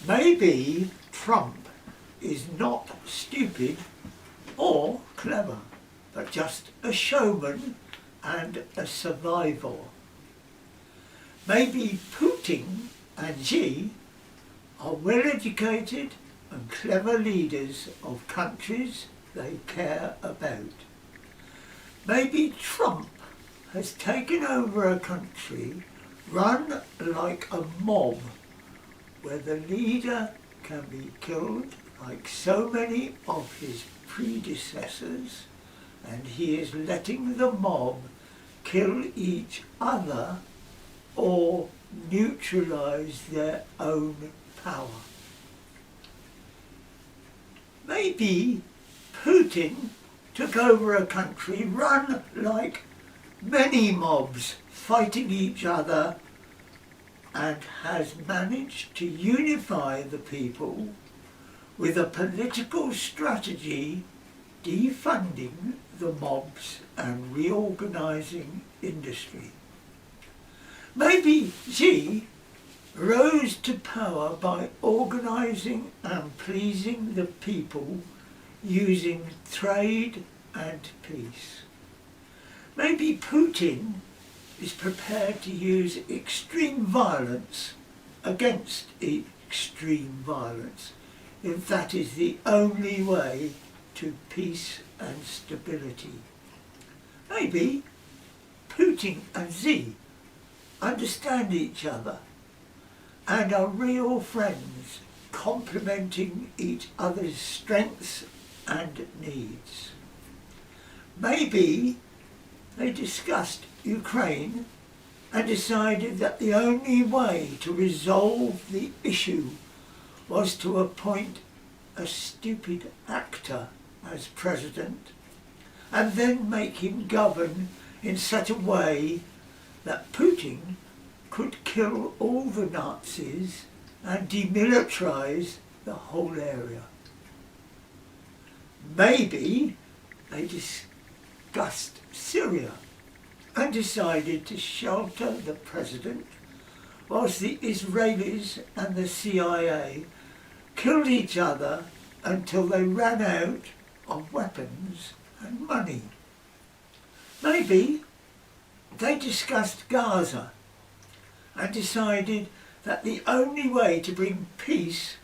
Maybe Trump is not stupid or clever, but just a showman and a survivor. Maybe Putin and Xi are well-educated and clever leaders of countries they care about. Maybe Trump has taken over a country run like a mob, where the leader can be killed like so many of his predecessors, and he is letting the mob kill each other or neutralize their own power. Maybe Putin took over a country run like many mobs fighting each other and has managed to unify the people with a political strategy defunding the mobs and reorganizing industry. Maybe Xi rose to power by organizing and pleasing the people using trade and peace. Maybe Putin is prepared to use extreme violence against extreme violence, if that is the only way to peace and stability. Maybe Putin and Xi understand each other and are real friends, complementing each other's strengths and needs. Maybe they discussed Ukraine and decided that the only way to resolve the issue was to appoint a stupid actor as president and then make him govern in such a way that Putin could kill all the Nazis and demilitarize the whole area. Maybe they discussed Syria and decided to shelter the president whilst the Israelis and the CIA killed each other until they ran out of weapons and money. Maybe they discussed Gaza and decided that the only way to bring peace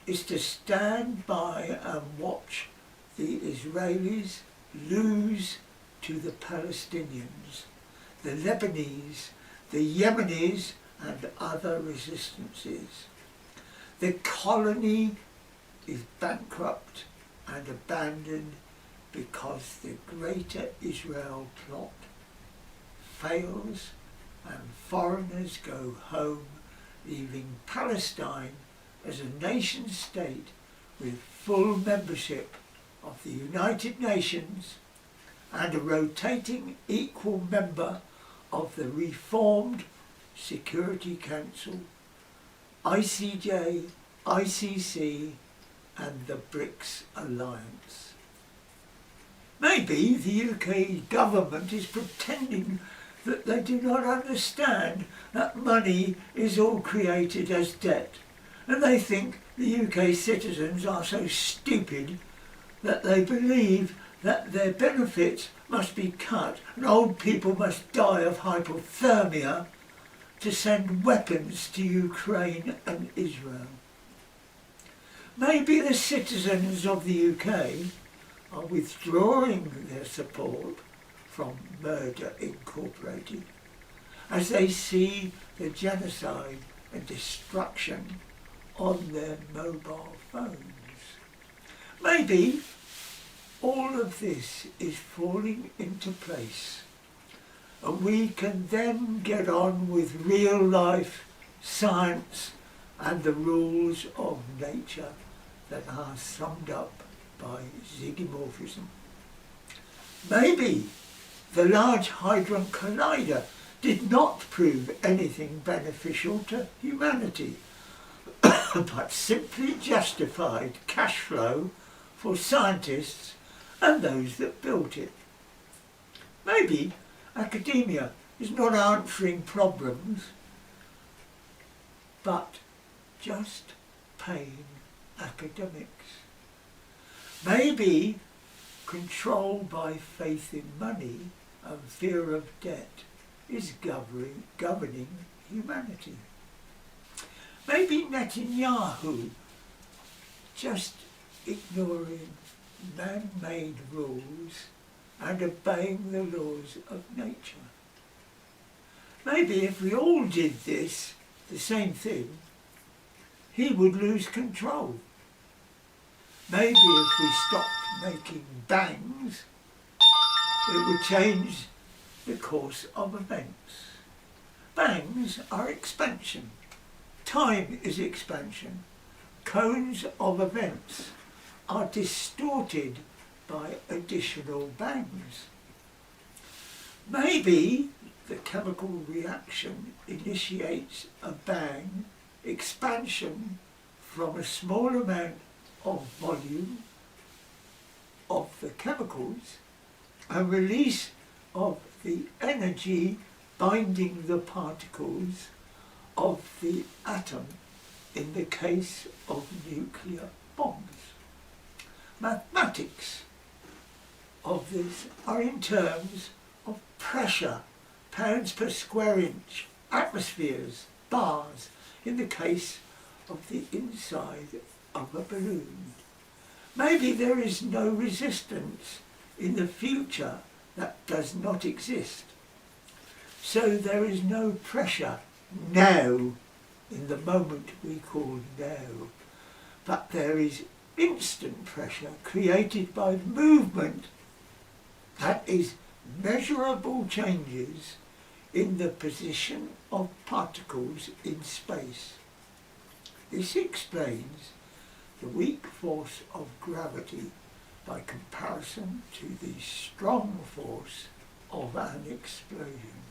is to stand by and watch the Israelis lose to the Palestinians, the Lebanese, the Yemenis and other resistances. The colony is bankrupt and abandoned because the Greater Israel plot fails and foreigners go home, leaving Palestine as a nation state with full membership of the United Nations and a rotating equal member of the reformed Security Council, ICJ, ICC and the BRICS Alliance. Maybe the UK government is pretending that they do not understand that money is all created as debt, and they think the UK citizens are so stupid that they believe that their benefits must be cut and old people must die of hypothermia to send weapons to Ukraine and Israel. Maybe the citizens of the UK are withdrawing their support from Murder Incorporated as they see the genocide and destruction on their mobile phones. Maybe all of this is falling into place and we can then get on with real life, science and the rules of nature that are summed up by zygomorphism. Maybe the Large Hadron Collider did not prove anything beneficial to humanity, but simply justified cash flow for scientists and those that built it. Maybe academia is not answering problems, but just arcane academics. Maybe control by faith in money and fear of debt is governing humanity. Maybe Netanyahu just ignoring man-made rules and obeying the laws of nature. Maybe if we all did this, the same thing, he would lose control. Maybe if we stopped making bangs, it would change the course of events. Bangs are expansion. Time is expansion. Cones of events are distorted by additional bangs. Maybe the chemical reaction initiates a bang, expansion from a small amount of volume of the chemicals, a release of the energy binding the particles of the atom in the case of nuclear bombs. Mathematics of this are in terms of pressure, pounds per square inch, atmospheres, bars, in the case of the inside of a balloon. Maybe there is no resistance in the future that does not exist. So there is no pressure now, in the moment we call now, but there is instant pressure created by movement that is measurable changes in the position of particles in space. This explains the weak force of gravity by comparison to the strong force of an explosion.